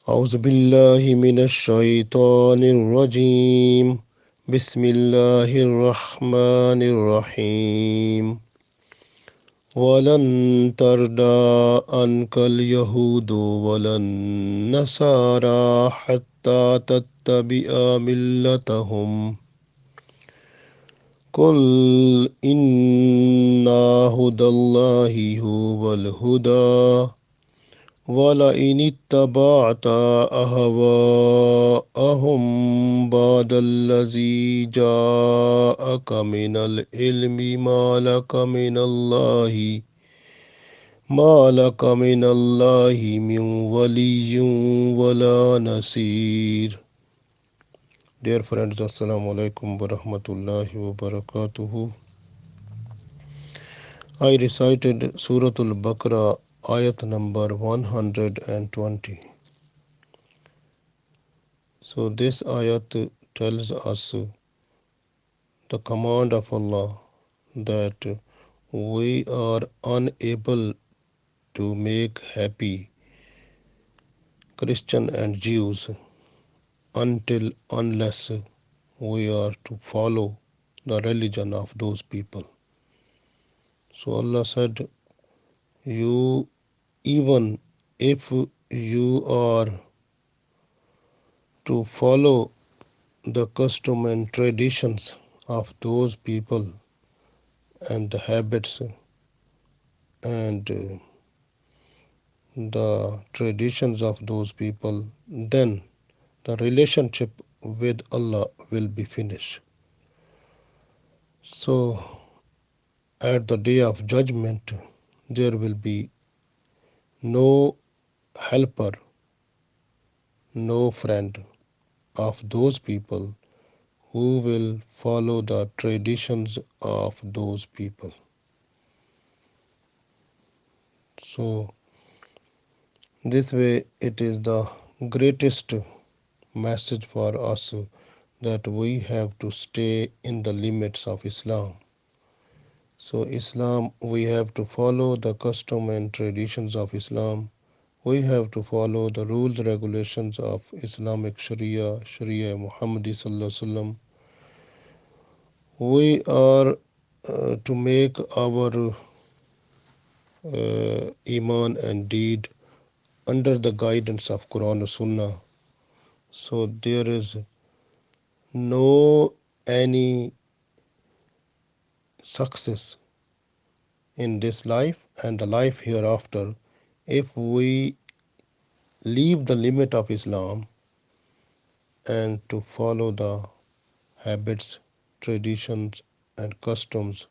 أعوذ بالله من الشيطان الرجيم. بسم الله الرحمن الرحيم. ولن ترضى عنك اليهود ولا النصارى حتى تتبع ملتهم. قل إن هدى الله هو الهدى ولئن اتبعت أهواءهم بعد الذي جاءك من العلم ما لك من الله من ولي ولا نصير. Dear friends, Assalamu alaikum wa rahmatullahi wa barakatuhu. I recited Surah Al-Baqarah Ayat number 120. So this ayat tells us the command of Allah that we are unable to make happy Christian and Jews unless we are to follow the religion of those people. So Allah said, you even if you are to follow the custom and traditions of those people and the habits and the traditions of those people, then the relationship with Allah will be finished. So, at the day of judgment, there will be no helper, no friend of those people who will follow the traditions of those people. So, this way, it is the greatest message for us that we have to stay in the limits of Islam. So, Islam, we have to follow the custom and traditions of Islam. We have to follow the rules, regulations of Islamic Sharia Muhammadi Sallallahu Alaihi Wasallam. We are to make our Iman and deed under the guidance of Quran and Sunnah. So, there is no any success in this life and the life hereafter if we leave the limit of Islam and to follow the habits, traditions, and customs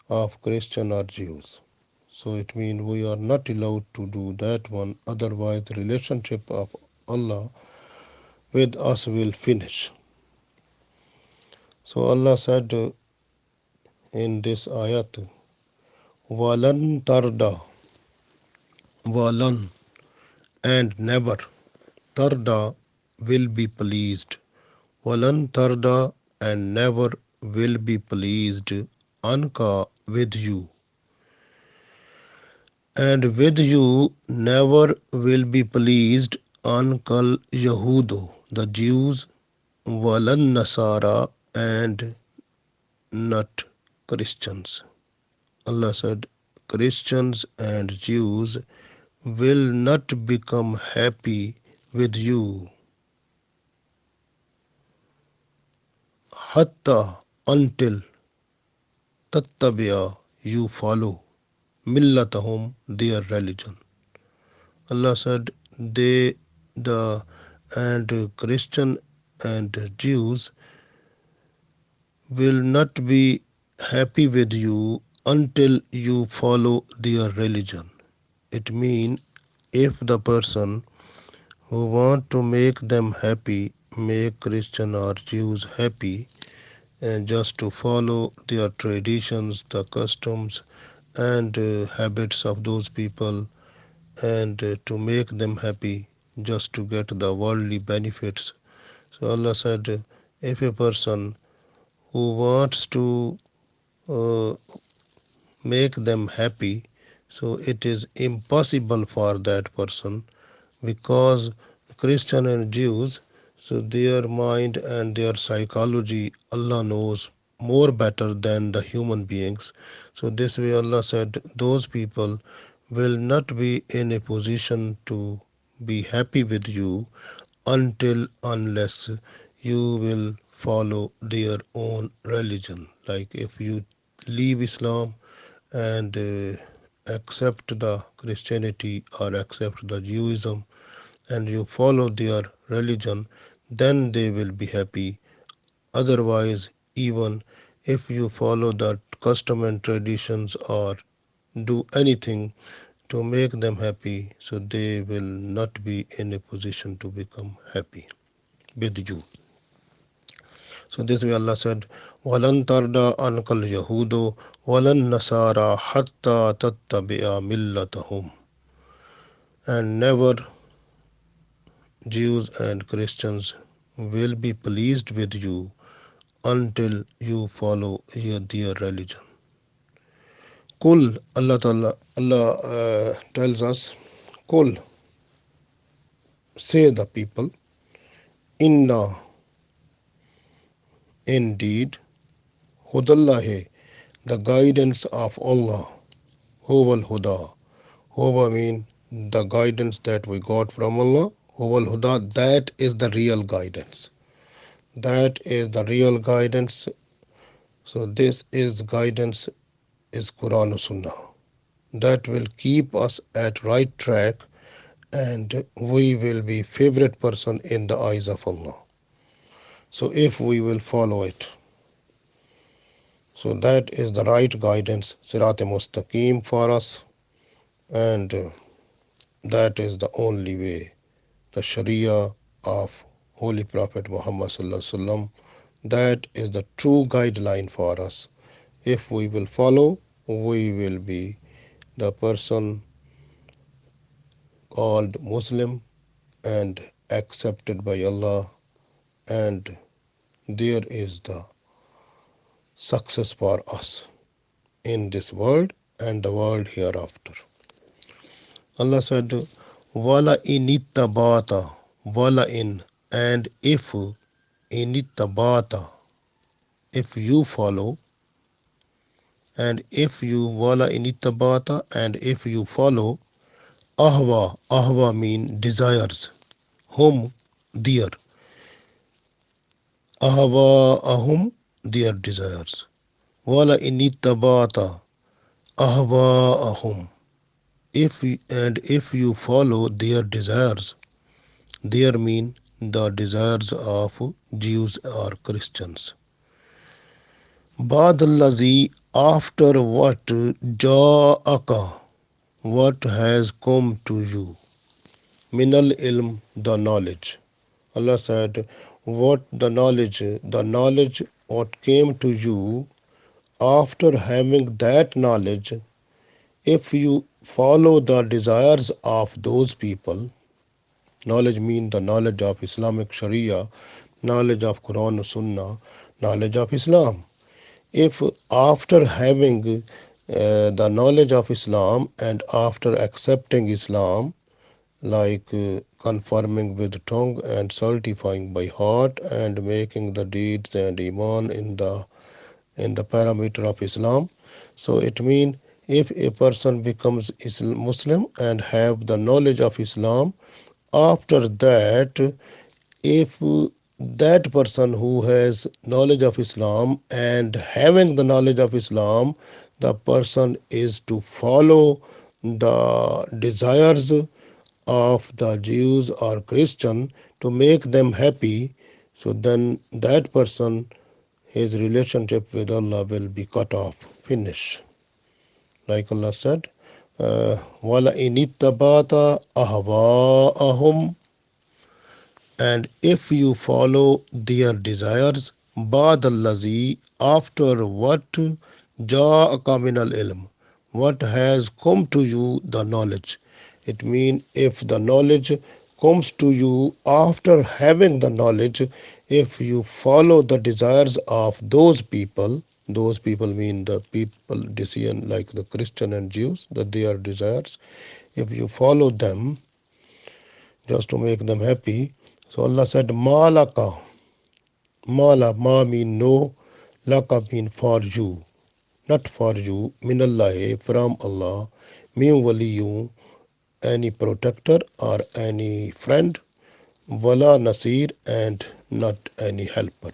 of Christian or Jews. So it means we are not allowed to do that one, otherwise the relationship of Allah with us will finish. So Allah said in this ayat, Walan tarda, walan, and never. Tarda will be pleased. Walan tarda, and never will be pleased. Anka, with you. And with you never will be pleased. Ankal Yahudo, the Jews. Walan Nasara, and not Christians. Allah said, Christians and Jews will not become happy with you. Hatta, until tattabi'a, you follow millatahum, their religion. Allah said they the and Christian and Jews will not be happy with you until you follow their religion. It means if the person who want to make them happy, make Christian or Jews happy, and just to follow their traditions, the customs, and habits of those people, and to make them happy, just to get the worldly benefits. So Allah said, if a person who wants to uh, make them happy, so it is impossible for that person because Christian and Jews, so their mind and their psychology, Allah knows more better than the human beings. So this way Allah said those people will not be in a position to be happy with you until unless you will follow their own religion. Like if you leave Islam and accept the Christianity or accept the Judaism and you follow their religion, then they will be happy. Otherwise, even if you follow the custom and traditions or do anything to make them happy, so they will not be in a position to become happy with you. So this way Allah said, وَلَن تَرْضَى عَنْكَ الْيَهُودُ وَلَا النَّصَارَى حَتَّى تَتَّبِعَ مِلَّتَهُمْ. And never Jews and Christians will be pleased with you until you follow their religion. Kul, Allah Ta'ala, Allah tells us, Kul, say the people, Inna, indeed, Hudallahi, the guidance of Allah, Huwal Huda. Huwa mean the guidance that we got from Allah. Huwal Huda, that is the real guidance. That is the real guidance. So this is guidance is Quran and Sunnah. That will keep us at right track and we will be favorite person in the eyes of Allah. So if we will follow it, so that is the right guidance, Sirat Mustaqim for us, and that is the only way, the Sharia of Holy Prophet Muhammad Sallallahu Alaihi Wasallam. That is the true guideline for us. If we will follow, we will be the person called Muslim and accepted by Allah, and there is the success for us in this world and the world hereafter. Allah said, Wala inittabata, wala in, and if inittabata, if you follow, and if you wala inittabata, and if you follow, ahwa mean desires, whom, their, ahum, their desires. Wala inittabata ahum. If you follow their desires, their mean the desires of Jews or Christians. Badallazi, after what ja'aka, what has come to you. Minal ilm, the knowledge. Allah said, what the knowledge what came to you after having that knowledge, if you follow the desires of those people, knowledge means the knowledge of Islamic Sharia, knowledge of Quran and Sunnah, knowledge of Islam. If after having the knowledge of Islam and after accepting Islam, like confirming with tongue and certifying by heart and making the deeds and iman in the parameter of Islam, so it means if a person becomes Muslim and have the knowledge of Islam, after that, if that person who has knowledge of Islam and having the knowledge of Islam, the person is to follow the desires of the Jews or Christian to make them happy, so then that person, his relationship with Allah will be cut off, finish. Like Allah said, "Wala inittabata ahwaahum," and if you follow their desires, badallazi, after what ja'aka minal ilm, what has come to you the knowledge. It means if the knowledge comes to you after having the knowledge, if you follow the desires of those people mean the people decision like the Christian and Jews, that their desires, if you follow them, just to make them happy. So Allah said, Malaka, Mala, Ma mean no, Laka mean for you, not for you, Minallahi, from Allah, Min Waliyu, any protector or any friend, Wala Nasir, and not any helper.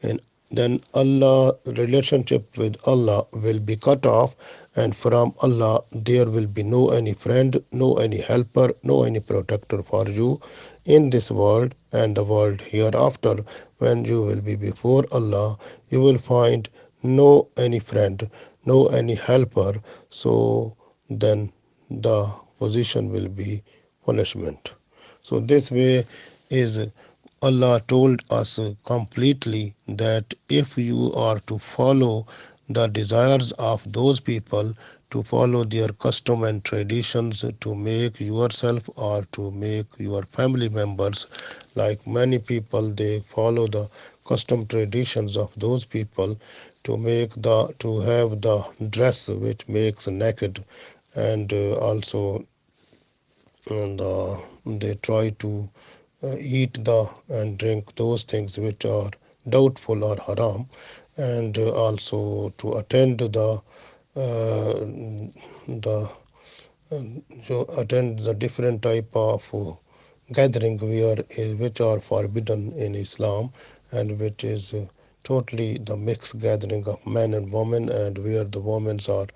And then Allah, relationship with Allah will be cut off, and from Allah there will be no any friend, no any helper, no any protector for you in this world and the world hereafter. When you will be before Allah, you will find no any friend, no any helper. So then the position will be punishment. So this way is Allah told us completely that if you are to follow the desires of those people, to follow their custom and traditions, to make yourself or to make your family members, like many people, they follow the custom traditions of those people, to make the to have the dress which makes naked, and also and they try to eat the and drink those things which are doubtful or haram, and also to attend the so attend the different type of gathering where which are forbidden in Islam, and which is totally the mixed gathering of men and women, and where the women are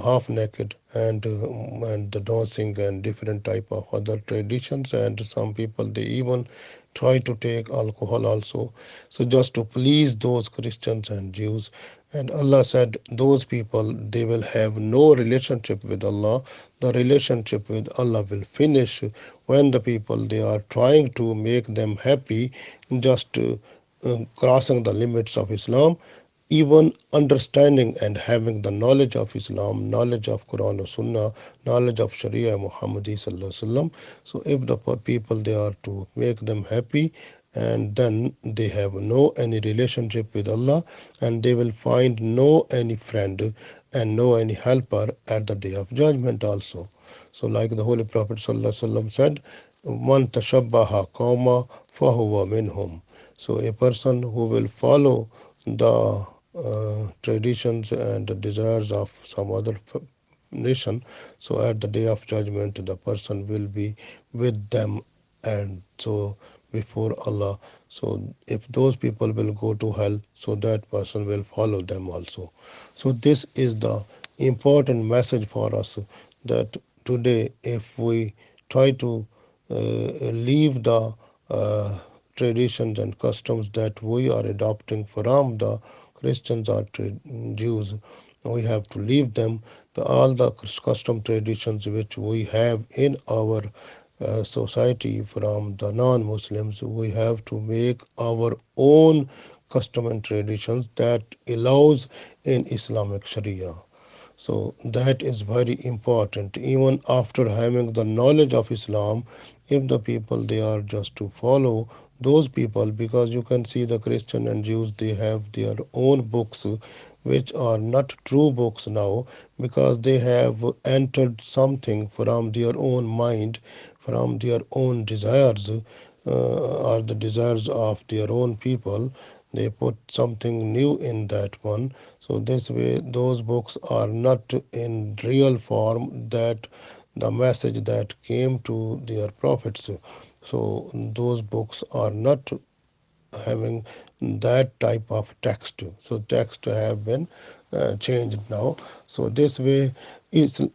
half naked, and the dancing and different type of other traditions, and some people they even try to take alcohol also, so just to please those Christians and Jews. And Allah said those people they will have no relationship with Allah. The relationship with Allah will finish when the people they are trying to make them happy, just crossing the limits of Islam. Even understanding and having the knowledge of Islam, knowledge of Quran or Sunnah, knowledge of Sharia Muhammadi Sallallahu Alaihi Wasallam. So if the people they are to make them happy, and then they have no any relationship with Allah, and they will find no any friend and no any helper at the day of judgment also. So like the Holy Prophet Sallallahu Alaihi Wasallam said, Man tashabbaha qawma fahuwa minhum. So a person who will follow the traditions and the desires of some other nation, so at the day of judgment the person will be with them, and so before Allah. So if those people will go to hell, so that person will follow them also. So this is the important message for us, that today if we try to leave the traditions and customs that we are adopting from the Christians or Jews, we have to leave them. All the custom traditions which we have in our society from the non-Muslims, we have to make our own custom and traditions that allows in Islamic Sharia. So that is very important. Even after having the knowledge of Islam, if the people they are just to follow those people, because you can see the Christian and Jews they have their own books which are not true books now, because they have entered something from their own mind, from their own desires, or the desires of their own people. They put something new in that one. So this way those books are not in real form, that the message that came to their prophets. So those books are not having that type of text. So text have been changed now. So this way is the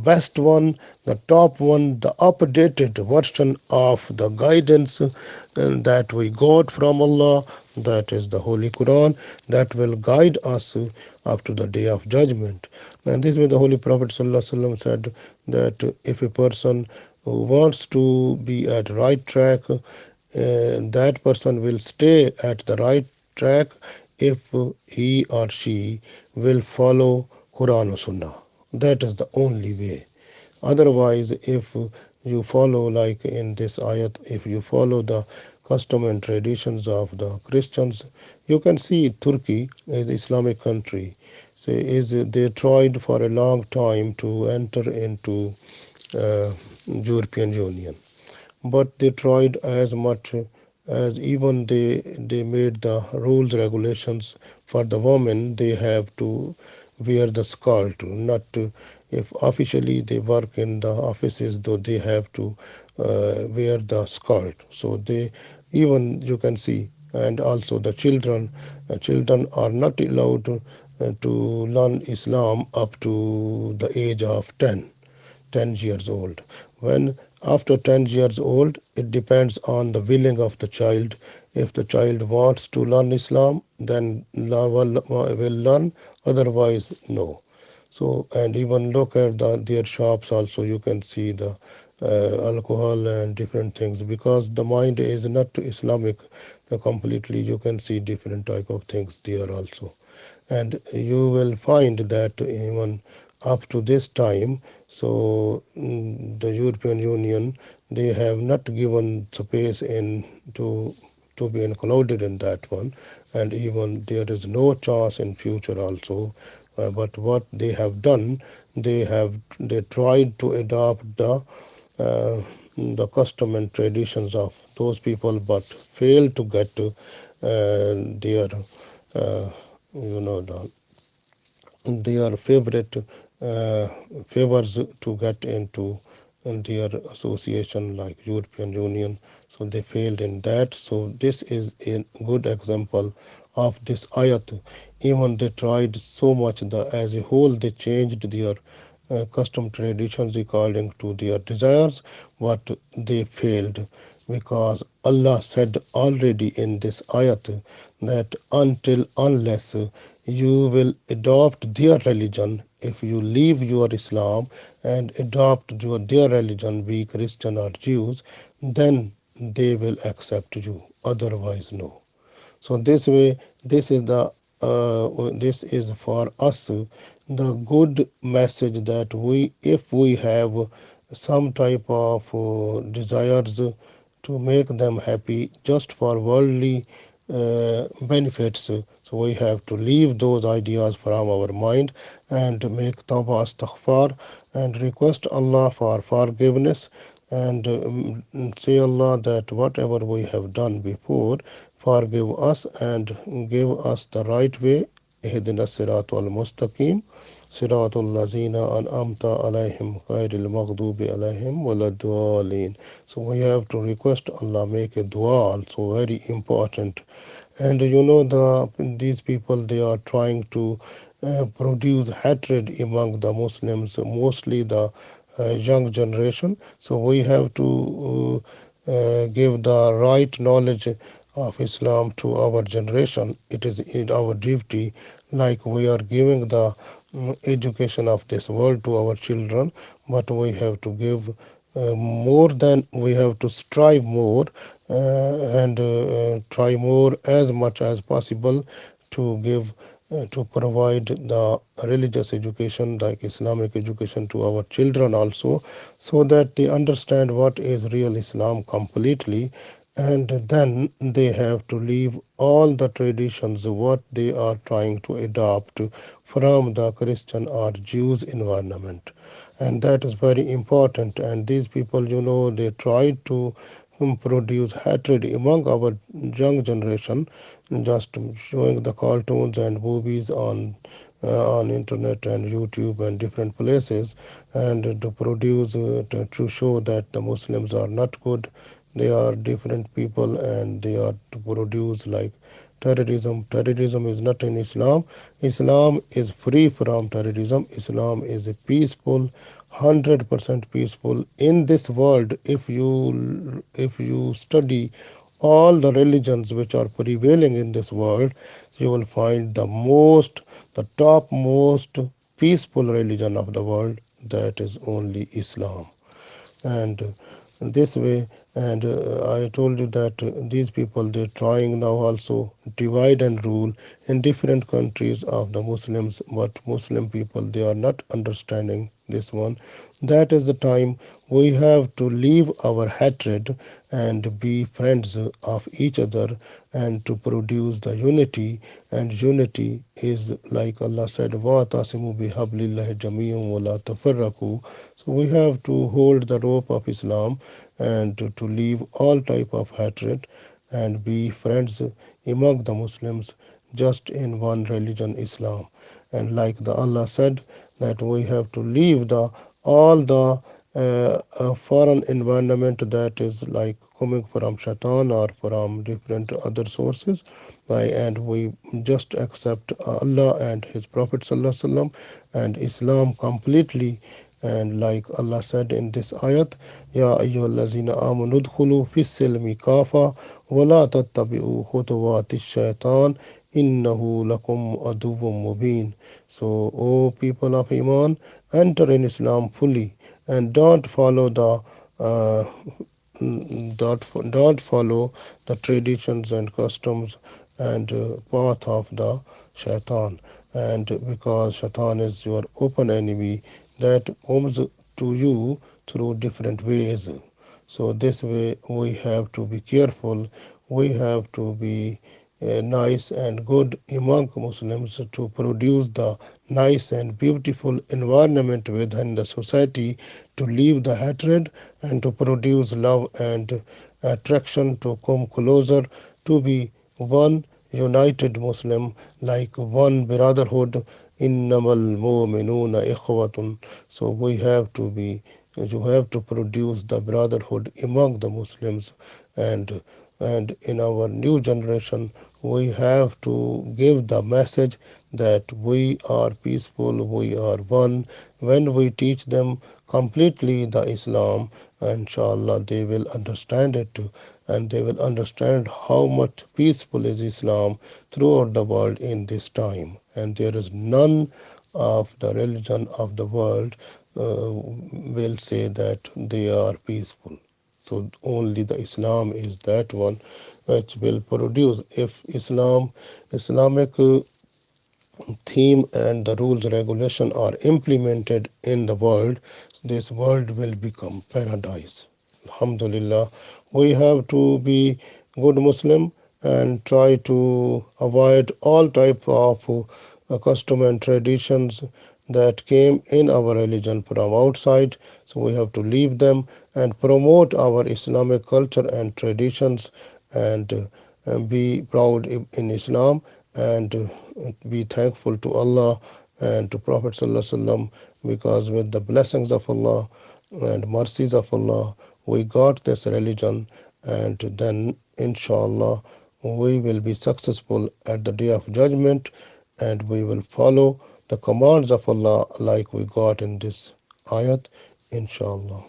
best one, the top one, the updated version of the guidance that we got from Allah. That is the Holy Quran, that will guide us up to the day of judgment. And this way the Holy Prophet ﷺ said that if a person who wants to be at right track, that person will stay at the right track if he or she will follow Quran or Sunnah. That is the only way. Otherwise, if you follow, like in this ayat, if you follow the custom and traditions of the Christians, you can see Turkey is Islamic country. So is they tried for a long time to enter into uh, European Union. But they tried as much as even they made the rules regulations for the women. They have to wear the skirt, not to, if officially they work in the offices, though they have to wear the skirt. So they, even you can see, and also the children are not allowed to learn Islam up to the age of 10 years old. When after 10 years old, it depends on the willing of the child. If the child wants to learn Islam, then will learn, otherwise, no. So, and even look at their shops also, you can see the alcohol and different things, because the mind is not Islamic completely. You can see different type of things there also, and you will find that even up to this time, so the European Union, they have not given space in to be included in that one, and even there is no chance in future also. But what they have done, they tried to adopt the custom and traditions of those people, but failed to get to their uh, the their favorite uh, favors to get into in their association like European Union. So they failed in that. So this is a good example of this ayat. Even they tried so much, the as a whole they changed their custom traditions according to their desires, but they failed, because Allah said already in this ayat that until unless you will adopt their religion, if you leave your Islam and adopt their religion, be Christian or Jews, then they will accept you, otherwise no. So this way, this is for us the good message that if we have some type of desires to make them happy just for worldly benefits, so we have to leave those ideas from our mind and make tawbah astaghfar and request Allah for forgiveness, and say Allah that whatever we have done before, forgive us and give us the right way. اهدنا الصراط المستقيم صراط الذين أنعمت عليهم غير المغضوب عليهم ولا الضالين. So we have to request Allah, make a dua also, very important. And these people, they are trying to produce hatred among the Muslims, mostly the young generation. So we have to give the right knowledge of Islam to our generation. It is our duty, like we are giving the education of this world to our children, but we have to give more, than we have to strive more and try more as much as possible to give to provide the religious education like Islamic education to our children also, so that they understand what is real Islam completely, and then they have to leave all the traditions what they are trying to adopt from the Christian or Jews environment. And that is very important. And these people, they try to produce hatred among our young generation, just showing the cartoons and movies on internet and YouTube and different places, and to produce to show that the Muslims are not good, they are different people, and they are to produce like terrorism. Terrorism is not in Islam. Islam is free from terrorism. Islam is a peaceful, 100% peaceful in this world. If you study all the religions which are prevailing in this world, you will find the top most peaceful religion of the world, that is only Islam. And this way, and I told you that these people, they're trying now also divide and rule in different countries of the Muslims, but Muslim people, they are not understanding this one. That is the time we have to leave our hatred and be friends of each other and to produce the unity. And unity is like Allah said, وَاعْتَصِمُوا بِحَبْلِ اللَّهِ جَمِيعًا وَلَا تَفَرَّقُوا. So we have to hold the rope of Islam and to leave all type of hatred and be friends among the Muslims just in one religion, Islam. And like the Allah said that we have to leave the all the foreign environment that is like coming from shaitan or from different other sources, and we just accept Allah and His Prophet Sallallahu Alaihi Wasallam and Islam completely. And like Allah said in this ayat, Ya ayyuhallazina amanu dkhulu fis silmi kafa wa la tattabi'u khutuwatish shaitan innahu lakum aduwwum mubin. So, O people of Iman, enter in Islam fully and uh, don't follow the traditions and customs and path of the shaitan. And because shaitan is your open enemy that comes to you through different ways. So this way we have to be careful. We have to be nice and good among Muslims to produce the nice and beautiful environment within the society, to leave the hatred and to produce love and attraction to come closer, to be one united Muslim, like one brotherhood. Innamal mu'minuna ikhwatun. So we have to be, you have to produce the brotherhood among the Muslims, and in our new generation we have to give the message that we are peaceful, we are one. When we teach them completely the Islam, inshallah they will understand it too, and they will understand how much peaceful is Islam throughout the world in this time. And there is none of the religion of the world will say that they are peaceful. So only the Islam is that one which will produce. If Islamic theme and the rules regulation are implemented in the world, this world will become paradise. Alhamdulillah, we have to be good Muslim and try to avoid all type of custom and traditions that came in our religion from outside. So we have to leave them and promote our Islamic culture and traditions, and be proud in Islam, and be thankful to Allah and to Prophet Sallallahu Alaihi Wasallam, because with the blessings of Allah and mercies of Allah we got this religion, and then inshallah we will be successful at the day of judgment, and we will follow the commands of Allah like we got in this ayat, inshallah.